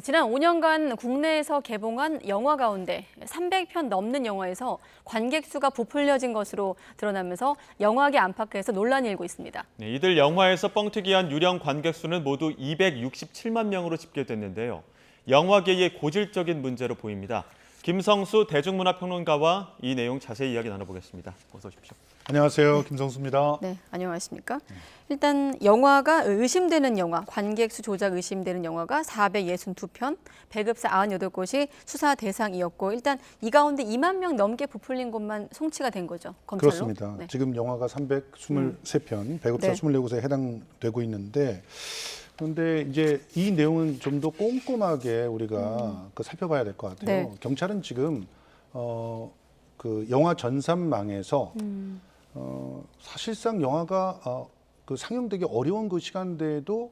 지난 5년간 국내에서 개봉한 영화 가운데 300편 넘는 영화에서 관객 수가 부풀려진 것으로 드러나면서 영화계 안팎에서 논란이 일고 있습니다. 네, 이들 영화에서 뻥튀기한 유령 관객 수는 모두 267만 명으로 집계됐는데요. 영화계의 고질적인 문제로 보입니다. 김성수 대중문화평론가와 이 내용 자세히 이야기 나눠보겠습니다. 어서 오십시오. 안녕하세요. 김성수입니다. 네, 안녕하십니까? 일단 영화가 의심되는 영화, 관객 수 조작 의심되는 영화가 462편, 배급사 98곳이 수사 대상이었고 일단 이 가운데 2만 명 넘게 부풀린 것만 송치가 된 거죠, 검찰로? 그렇습니다. 네. 지금 영화가 323편, 배급사 네. 24곳에 해당되고 있는데 그런데 이제 이 내용은 좀 더 꼼꼼하게 우리가 살펴봐야 될 것 같아요. 네. 경찰은 지금 그 영화 전산망에서 사실상 영화가 그 상영되기 어려운 그 시간대에도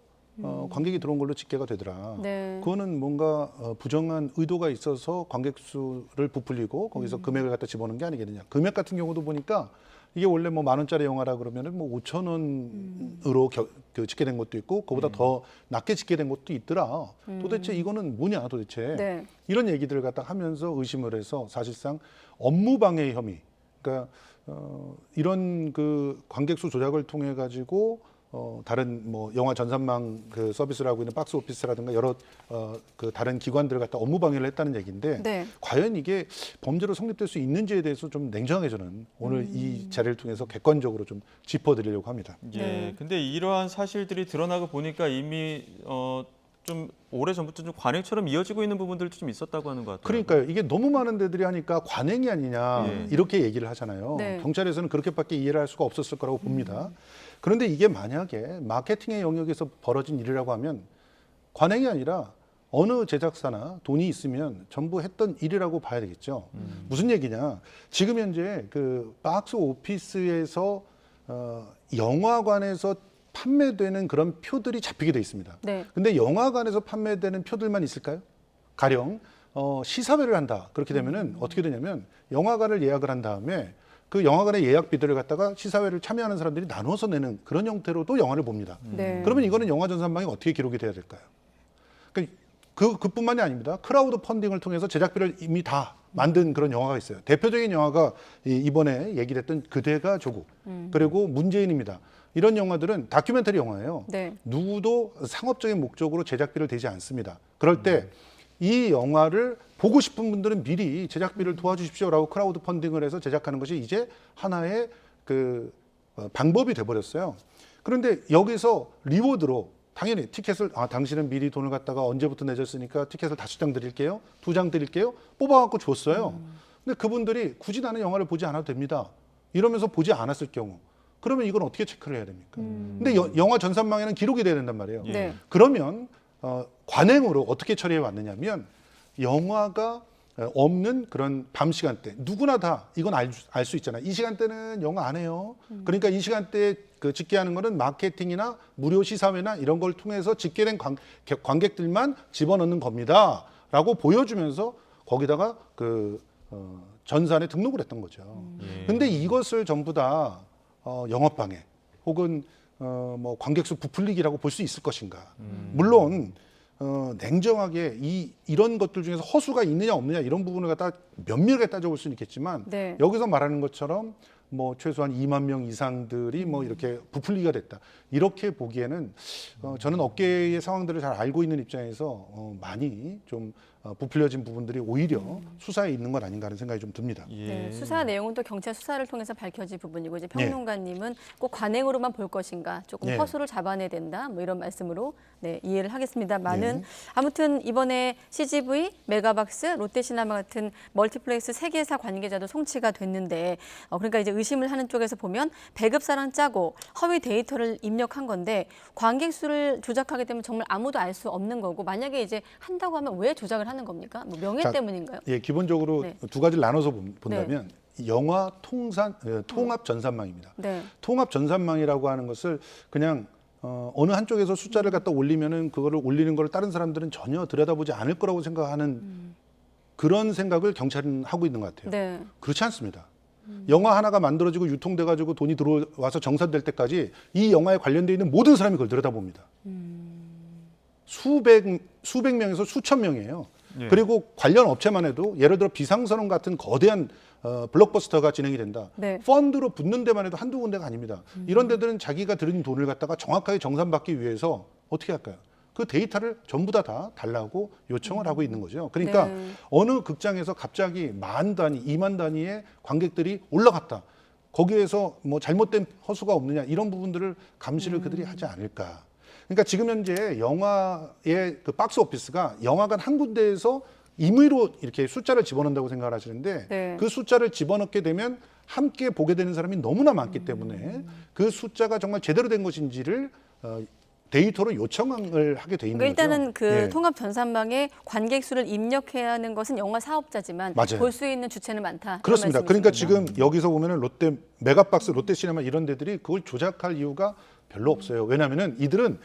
관객이 들어온 걸로 집계가 되더라. 네. 그거는 뭔가 부정한 의도가 있어서 관객 수를 부풀리고 거기서 금액을 갖다 집어넣은 게 아니겠느냐. 금액 같은 경우도 보니까 이게 원래 뭐 10,000원짜리 영화라 그러면은 뭐 5,000원으로 그 집계된 것도 있고 그보다 더 낮게 집계된 것도 있더라. 도대체 이거는 뭐냐 도대체. 네. 이런 얘기들을 갖다 하면서 의심을 해서 사실상 업무방해 혐의. 그러니까 이런 그 관객 수 조작을 통해 가지고 다른 뭐 영화 전산망 그 서비스를 하고 있는 박스 오피스라든가 여러 그 다른 기관들을 갖다 업무 방해를 했다는 얘기인데 네. 과연 이게 범죄로 성립될 수 있는지에 대해서 좀 냉정하게 저는 오늘 이 자리를 통해서 객관적으로 좀 짚어드리려고 합니다. 예, 근데 이러한 사실들이 드러나고 보니까 이미 좀 오래전부터 좀 관행처럼 이어지고 있는 부분들도 좀 있었다고 하는 것 같아요. 그러니까요. 이게 너무 많은 데들이 하니까 관행이 아니냐 이렇게 얘기를 하잖아요. 네. 경찰에서는 그렇게밖에 이해를 할 수가 없었을 거라고 봅니다. 그런데 이게 만약에 마케팅의 영역에서 벌어진 일이라고 하면 관행이 아니라 어느 제작사나 돈이 있으면 전부 했던 일이라고 봐야 되겠죠. 무슨 얘기냐. 지금 현재 그 박스 오피스에서 영화관에서 판매되는 그런 표들이 잡히게 돼 있습니다. 네. 근데 영화관에서 판매되는 표들만 있을까요? 가령 시사회를 한다. 그렇게 되면은 어떻게 되냐면 영화관을 예약을 한 다음에 그 영화관의 예약비들을 갖다가 시사회를 참여하는 사람들이 나눠서 내는 그런 형태로도 영화를 봅니다. 네. 그러면 이거는 영화 전산망이 어떻게 기록이 돼야 될까요? 그뿐만이 아닙니다. 크라우드 펀딩을 통해서 제작비를 이미 다 만든 그런 영화가 있어요. 대표적인 영화가 이번에 얘기를 했던 그대가 조국, 그리고 문재인입니다. 이런 영화들은 다큐멘터리 영화예요. 네. 누구도 상업적인 목적으로 제작비를 대지 않습니다. 그럴 때 이 영화를 보고 싶은 분들은 미리 제작비를 도와주십시오라고 크라우드 펀딩을 해서 제작하는 것이 이제 하나의 그 방법이 돼버렸어요. 그런데 여기서 리워드로 당연히 티켓을 당신은 미리 돈을 갖다가 언제부터 내줬으니까 티켓을 5장 드릴게요. 2장 드릴게요. 뽑아갖고 줬어요. 근데 그분들이 굳이 나는 영화를 보지 않아도 됩니다. 이러면서 보지 않았을 경우 그러면 이건 어떻게 체크를 해야 됩니까? 근데 영화 전산망에는 기록이 돼야 된단 말이에요. 네. 그러면 관행으로 어떻게 처리해 왔느냐면 영화가 없는 그런 밤 시간대 누구나 다 이건 알 수 있잖아요. 이 시간대는 영화 안 해요. 그러니까 이 시간대에 그 집계하는 거는 마케팅이나 무료 시사회나 이런 걸 통해서 집계된 관객들만 집어넣는 겁니다라고 보여주면서 거기다가 그 전산에 등록을 했던 거죠. 근데 이것을 전부 다 영업방해 혹은 뭐 관객수 부풀리기라고 볼 수 있을 것인가. 물론 냉정하게 이런 것들 중에서 허수가 있느냐 없느냐 이런 부분을 갖다 면밀하게 따져볼 수는 있겠지만 네. 여기서 말하는 것처럼 뭐 최소한 2만 명 이상들이 뭐 이렇게 부풀리가 됐다. 이렇게 보기에는 저는 업계의 상황들을 잘 알고 있는 입장에서 많이 좀 부풀려진 부분들이 오히려 수사에 있는 건 아닌가 하는 생각이 좀 듭니다. 네, 수사 내용은 또 경찰 수사를 통해서 밝혀질 부분이고 이제 평론가님은 꼭 관행으로만 볼 것인가 조금 네. 허수를 잡아내야 된다 뭐 이런 말씀으로 네, 이해를 하겠습니다만은 아무튼 이번에 CGV, 메가박스, 롯데시네마 같은 멀티플렉스 3개사 관계자도 송치가 됐는데 그러니까 이제 의심을 하는 쪽에서 보면 배급사랑 짜고 허위 데이터를 입력한 건데 관객 수를 조작하게 되면 정말 아무도 알 수 없는 거고 만약에 이제 한다고 하면 왜 조작을 하는 겁니까? 뭐 명예 때문인가요? 예, 기본적으로 네. 두 가지를 나눠서 본다면 영화 통합 전산망입니다. 네. 통합 전산망이라고 하는 것을 그냥 어느 한쪽에서 숫자를 갖다 올리면은 그거를 올리는 걸 다른 사람들은 전혀 들여다보지 않을 거라고 생각하는 그런 생각을 경찰은 하고 있는 것 같아요. 네. 그렇지 않습니다. 영화 하나가 만들어지고 유통돼가지고 돈이 들어와서 정산될 때까지 이 영화에 관련되어 있는 모든 사람이 그걸 들여다봅니다. 수백 명에서 수천 명이에요. 예. 그리고 관련 업체만 해도 예를 들어 비상선언 같은 거대한 블록버스터가 진행이 된다. 네. 펀드로 붙는 데만 해도 한두 군데가 아닙니다. 이런 데들은 자기가 들인 돈을 갖다가 정확하게 정산받기 위해서 어떻게 할까요? 그 데이터를 전부 다 달라고 요청을 하고 있는 거죠. 그러니까 네. 어느 극장에서 갑자기 10,000 단위, 20,000 단위의 관객들이 올라갔다. 거기에서 뭐 잘못된 허수가 없느냐 이런 부분들을 감시를 그들이 하지 않을까. 그러니까 지금 현재 영화의 그 박스 오피스가 영화관 한 군데에서 임의로 이렇게 숫자를 집어넣는다고 생각을 하시는데 네. 그 숫자를 집어넣게 되면 함께 보게 되는 사람이 너무나 많기 때문에 그 숫자가 정말 제대로 된 것인지를 데이터로 요청을 하게 돼 있는 그러니까 일단은 거죠. 그 예. 통합 전산망에 관객 수를 입력해야 하는 것은 영화 사업자지만 맞아요. 볼 수 있는 주체는 많다. 이런 그렇습니다. 말씀이신 그러니까 거죠? 지금 여기서 보면은 롯데 메가박스, 롯데시네마 이런 데들이 그걸 조작할 이유가 별로 없어요. 왜냐하면은 이들은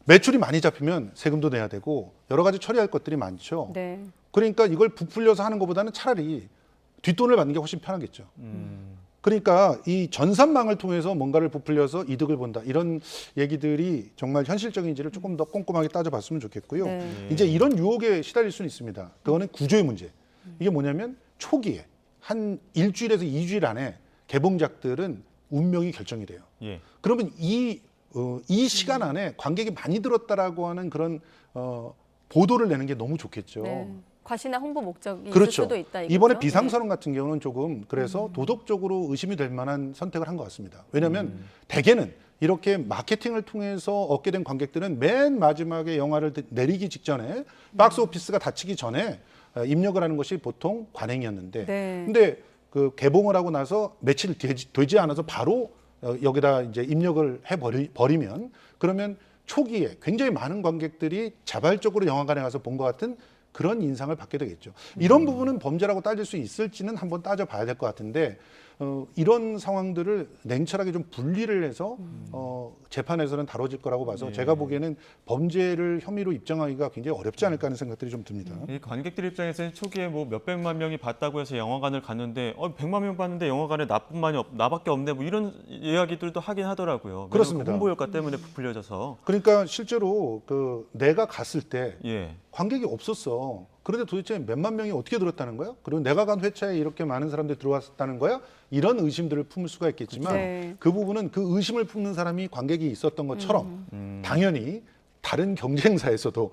매출이 많이 잡히면 세금도 내야 되고 여러 가지 처리할 것들이 많죠. 네. 그러니까 이걸 부풀려서 하는 것보다는 차라리 뒷돈을 받는 게 훨씬 편하겠죠. 그러니까 이 전산망을 통해서 뭔가를 부풀려서 이득을 본다 이런 얘기들이 정말 현실적인지를 조금 더 꼼꼼하게 따져봤으면 좋겠고요. 네. 이제 이런 유혹에 시달릴 수는 있습니다. 그거는 구조의 문제. 이게 뭐냐면 초기에 한 일주일에서 2주일 안에 개봉작들은 운명이 결정이 돼요. 예. 그러면 이 시간 안에 관객이 많이 들었다라고 하는 그런 보도를 내는 게 너무 좋겠죠. 네. 과시나 홍보 목적이 있을 그렇죠. 수도 있다. 이거죠? 이번에 비상선언 같은 경우는 조금 그래서 도덕적으로 의심이 될 만한 선택을 한 것 같습니다. 왜냐하면 대개는 이렇게 마케팅을 통해서 얻게 된 관객들은 맨 마지막에 영화를 내리기 직전에 박스 오피스가 닫히기 전에 입력을 하는 것이 보통 관행이었는데 네. 근데 그 개봉을 하고 나서 며칠 되지 않아서 바로 여기다 이제 입력을 버리면 그러면 초기에 굉장히 많은 관객들이 자발적으로 영화관에 가서 본 것 같은 그런 인상을 받게 되겠죠. 이런 부분은 범죄라고 따질 수 있을지는 한번 따져봐야 될 것 같은데 이런 상황들을 냉철하게 좀 분리를 해서 재판에서는 다뤄질 거라고 봐서 예. 제가 보기에는 범죄를 혐의로 입증하기가 굉장히 어렵지 않을까 하는 생각들이 좀 듭니다. 이 관객들 입장에서는 초기에 뭐 몇백만 명이 봤다고 해서 영화관을 갔는데 100만 명 봤는데 영화관에 나밖에 없네 뭐 이런 이야기들도 하긴 하더라고요. 왜냐면 그렇습니다. 그 홍보 효과 때문에 부풀려져서. 그러니까 실제로 그 내가 갔을 때 예. 관객이 없었어. 그런데 도대체 몇만 명이 어떻게 들었다는 거야? 그리고 내가 간 회차에 이렇게 많은 사람들이 들어왔다는 거야? 이런 의심들을 품을 수가 있겠지만 네. 그 부분은 그 의심을 품는 사람이 관객이 있었던 것처럼 당연히 다른 경쟁사에서도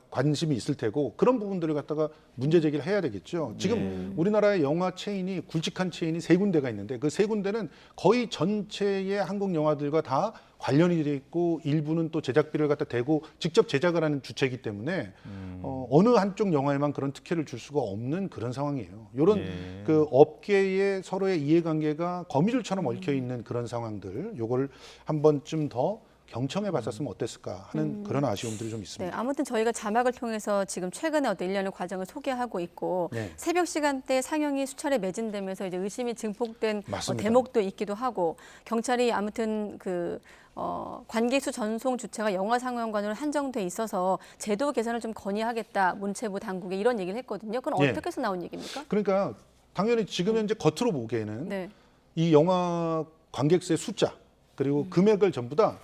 관심이 있을 테고 그런 부분들을 갖다가 문제 제기를 해야 되겠죠. 지금 우리나라의 영화 체인이 굵직한 체인이 3군데가 있는데 그 3군데는 거의 전체의 한국 영화들과 다 관련이 돼 있고 일부는 또 제작비를 갖다 대고 직접 제작을 하는 주체이기 때문에 어느 한쪽 영화에만 그런 특혜를 줄 수가 없는 그런 상황이에요. 이런 예. 그 업계의 서로의 이해관계가 거미줄처럼 얽혀 있는 그런 상황들, 요걸 한 번쯤 더 경청해 봤었으면 어땠을까 하는 그런 아쉬움들이 좀 네, 있습니다. 아무튼 저희가 자막을 통해서 지금 최근에 어떤 일련의 과정을 소개하고 있고 네. 새벽 시간대 상영이 수차례 매진되면서 이제 의심이 증폭된 맞습니다. 대목도 있기도 하고 경찰이 아무튼 그 관객 수 전송 주체가 영화 상영관으로 한정돼 있어서 제도 개선을 좀 건의하겠다 문체부 당국에 이런 얘기를 했거든요. 그건 예. 어떻게 해서 나온 얘기입니까? 그러니까 당연히 지금 현재 겉으로 보기에는 네. 이 영화 관객수의 숫자 그리고 금액을 전부 다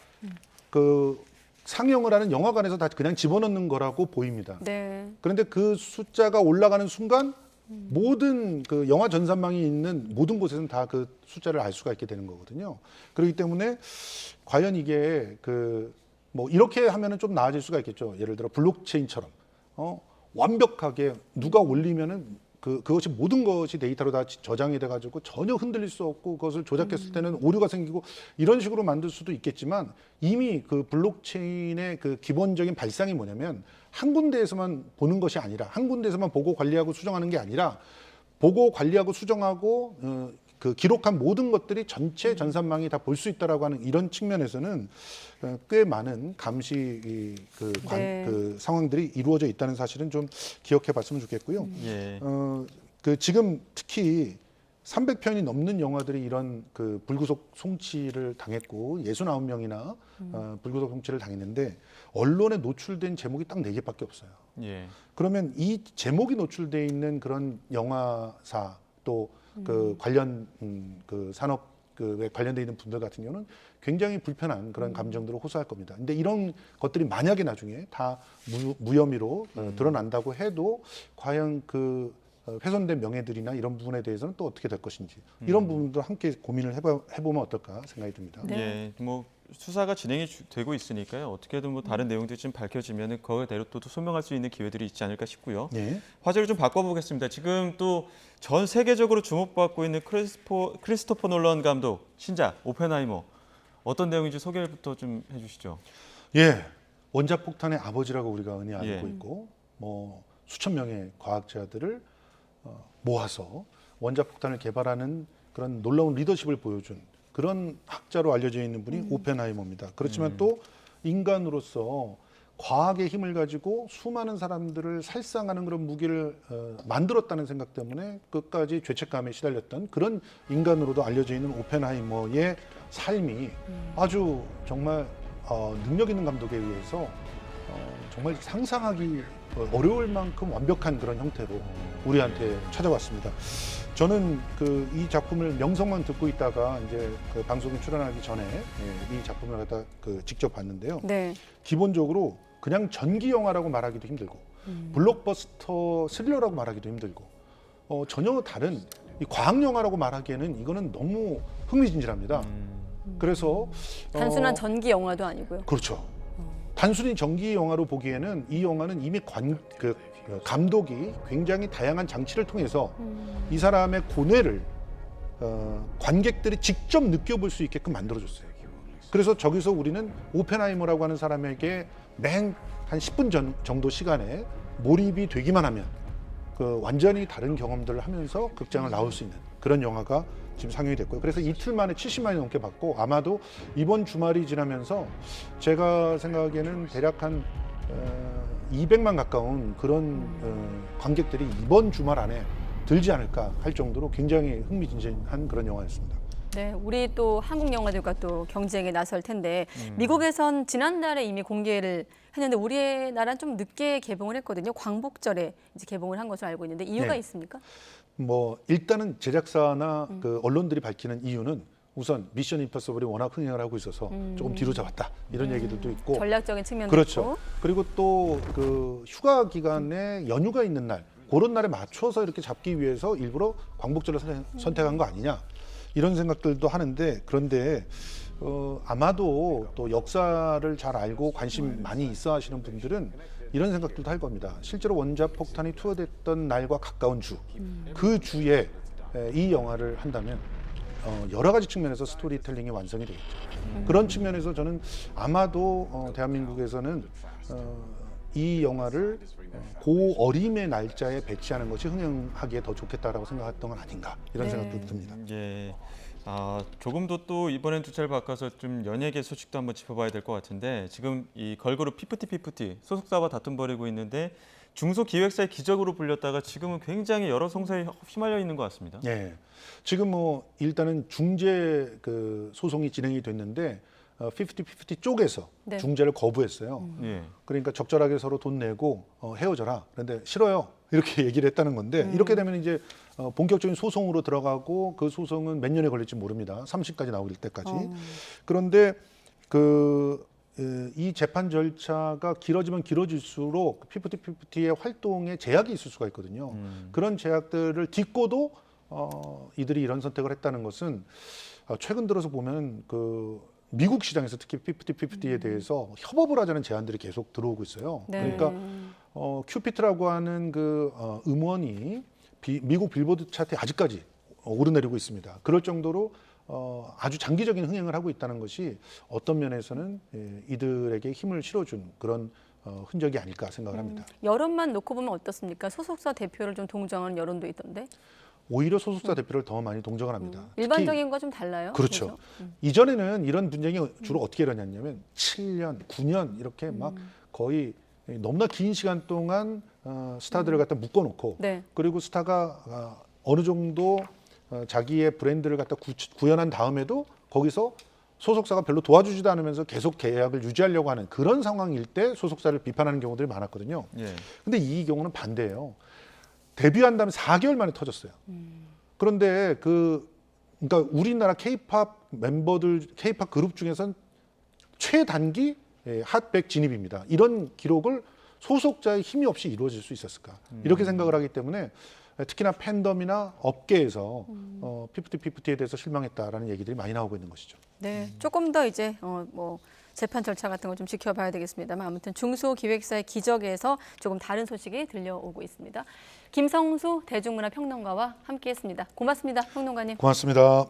그 상영을 하는 영화관에서 다 그냥 집어넣는 거라고 보입니다. 네. 그런데 그 숫자가 올라가는 순간 모든 그 영화 전산망이 있는 모든 곳에서는 다 그 숫자를 알 수가 있게 되는 거거든요. 그렇기 때문에 과연 이게 그 뭐 이렇게 하면은 좀 나아질 수가 있겠죠. 예를 들어 블록체인처럼 완벽하게 누가 올리면은 그것이 모든 것이 데이터로 다 저장이 돼가지고 전혀 흔들릴 수 없고 그것을 조작했을 때는 오류가 생기고 이런 식으로 만들 수도 있겠지만 이미 그 블록체인의 그 기본적인 발상이 뭐냐면 한 군데에서만 보는 것이 아니라 한 군데에서만 보고 관리하고 수정하는 게 아니라 보고 관리하고 수정하고 그 기록한 모든 것들이 전체 전산망이 다 볼 수 있다라고 하는 이런 측면에서는 꽤 많은 감시 네. 그 상황들이 이루어져 있다는 사실은 좀 기억해봤으면 좋겠고요. 예. 그 지금 특히 300편이 넘는 영화들이 이런 그 불구속 송치를 당했고 69명이나 불구속 송치를 당했는데 언론에 노출된 제목이 딱 4개밖에 없어요. 예. 그러면 이 제목이 노출돼 있는 그런 영화사 또 그 관련 그 산업 그 관련돼 있는 분들 같은 경우는 굉장히 불편한 그런 감정들을 호소할 겁니다. 근데 이런 것들이 만약에 나중에 다 무혐의로 드러난다고 해도 과연 그 훼손된 명예들이나 이런 부분에 대해서는 또 어떻게 될 것인지 이런 부분도 함께 고민을 해보면 어떨까 생각이 듭니다. 네. 예, 뭐 수사가 진행이 되고 있으니까요. 어떻게든 뭐 다른 내용들이 좀 밝혀지면은 그거대로 또 소명할 수 있는 기회들이 있지 않을까 싶고요. 네. 화제를 좀 바꿔보겠습니다. 지금 또 전 세계적으로 주목받고 있는 크리스토퍼 놀란 감독 신작 오펜하이머 어떤 내용인지 소개부터 좀 해주시죠. 예, 원자폭탄의 아버지라고 우리가 흔히 알고 예. 있고 뭐 수천 명의 과학자들을 모아서 원자폭탄을 개발하는 그런 놀라운 리더십을 보여준 그런 학자로 알려져 있는 분이 오펜하이머입니다. 그렇지만 또 인간으로서 과학의 힘을 가지고 수많은 사람들을 살상하는 그런 무기를 만들었다는 생각 때문에 끝까지 죄책감에 시달렸던 그런 인간으로도 알려져 있는 오펜하이머의 삶이 아주 정말 능력 있는 감독에 의해서 정말 상상하기 어려울 만큼 완벽한 그런 형태로 우리한테 찾아왔습니다. 저는 이 작품을 명성만 듣고 있다가 이제 그 방송에 출연하기 전에 이 작품을 갖다 직접 봤는데요. 네. 기본적으로 그냥 전기 영화라고 말하기도 힘들고 블록버스터 스릴러라고 말하기도 힘들고 전혀 다른 이 과학 영화라고 말하기에는 이거는 너무 흥미진진합니다. 그래서 단순한 전기 영화도 아니고요. 그렇죠. 단순히 전기 영화로 보기에는 이 영화는 이미 감독이 굉장히 다양한 장치를 통해서 이 사람의 고뇌를 관객들이 직접 느껴볼 수 있게끔 만들어줬어요. 그래서 저기서 우리는 오펜하이머라고 하는 사람에게 맹 한 10분 정도 시간에 몰입이 되기만 하면 완전히 다른 경험들을 하면서 극장을 나올 수 있는 그런 영화가 지금 상영이 됐고요. 그래서 이틀 만에 70만이 넘게 받고 아마도 이번 주말이 지나면서 제가 생각하기에는 대략 한 200만 가까운 그런 관객들이 이번 주말 안에 들지 않을까 할 정도로 굉장히 흥미진진한 그런 영화였습니다. 네, 우리 또 한국 영화들과 또 경쟁에 나설 텐데 미국에선 지난달에 이미 공개를 했는데 우리나라는 좀 늦게 개봉을 했거든요. 광복절에 이제 개봉을 한 것으로 알고 있는데 이유가 네. 있습니까? 뭐 일단은 제작사나 그 언론들이 밝히는 이유는 우선 미션 임파서블이 워낙 흥행을 하고 있어서 조금 뒤로 잡았다 이런 얘기들도 있고 전략적인 측면도 그렇죠. 있고. 그리고 또 그 휴가 기간에 연휴가 있는 날 그런 날에 맞춰서 이렇게 잡기 위해서 일부러 광복절을 선택한 거 아니냐 이런 생각들도 하는데 그런데 아마도 또 역사를 잘 알고 관심 많이 있어 하시는 분들은 이런 생각들도 할 겁니다. 실제로 원자폭탄이 투여됐던 날과 가까운 주, 그 주에 이 영화를 한다면 여러 가지 측면에서 스토리텔링이 완성이 되겠죠. 그런 측면에서 저는 아마도 대한민국에서는 이 영화를 고 어림의 날짜에 배치하는 것이 흥행하기에 더 좋겠다라고 생각했던 건 아닌가 이런 생각도 듭니다. 예. 조금도 또 이번엔 주차를 바꿔서 좀 연예계 소식도 한번 짚어봐야 될 것 같은데 지금 이 걸그룹 피프티 소속사와 다툼 벌이고 있는데 중소기획사의 기적으로 불렸다가 지금은 굉장히 여러 송사에 휘말려 있는 것 같습니다. 네, 지금 뭐 일단은 중재 소송이 진행이 됐는데 50-50 쪽에서 네. 중재를 거부했어요. 예. 그러니까 적절하게 서로 돈 내고 헤어져라. 그런데 싫어요. 이렇게 얘기를 했다는 건데 이렇게 되면 이제 본격적인 소송으로 들어가고 그 소송은 몇 년에 걸릴지 모릅니다. 30까지 나올 때까지. 그런데 이 재판 절차가 길어지면 길어질수록 피프티의 활동에 제약이 있을 수가 있거든요. 그런 제약들을 딛고도 이들이 이런 선택을 했다는 것은 최근 들어서 보면 미국 시장에서 특히 피프티에 대해서 협업을 하자는 제안들이 계속 들어오고 있어요. 네. 그러니까 큐피트라고 하는 음원이 미국 빌보드 차트에 아직까지 오르내리고 있습니다. 그럴 정도로 아주 장기적인 흥행을 하고 있다는 것이 어떤 면에서는 이들에게 힘을 실어준 그런 흔적이 아닐까 생각을 합니다. 여론만 놓고 보면 어떻습니까? 소속사 대표를 좀 동정하는 여론도 있던데. 오히려 소속사 대표를 더 많이 동정을 합니다. 일반적인 거 좀 달라요? 그렇죠. 이전에는 이런 분쟁이 주로 어떻게 일어났냐면 7년, 9년 이렇게 막 거의 너무나 긴 시간 동안 스타들을 갖다 묶어놓고 네. 그리고 스타가 어느 정도 자기의 브랜드를 갖다 구현한 다음에도 거기서 소속사가 별로 도와주지도 않으면서 계속 계약을 유지하려고 하는 그런 상황일 때 소속사를 비판하는 경우들이 많았거든요. 예. 근데 이 경우는 반대예요. 데뷔한 다음에 4개월 만에 터졌어요. 그런데 그러니까 우리나라 K-팝 멤버들, K-팝 그룹 중에선 최단기 핫100 진입입니다. 이런 기록을 소속자의 힘이 없이 이루어질 수 있었을까? 이렇게 생각을 하기 때문에 특히나 팬덤이나 업계에서 피프티피프티에 대해서 실망했다라는 얘기들이 많이 나오고 있는 것이죠. 네, 조금 더 이제 뭐 재판 절차 같은 걸 좀 지켜봐야 되겠습니다만 아무튼 중소기획사의 기적에서 조금 다른 소식이 들려오고 있습니다. 김성수 대중문화평론가와 함께했습니다. 고맙습니다, 평론가님. 고맙습니다.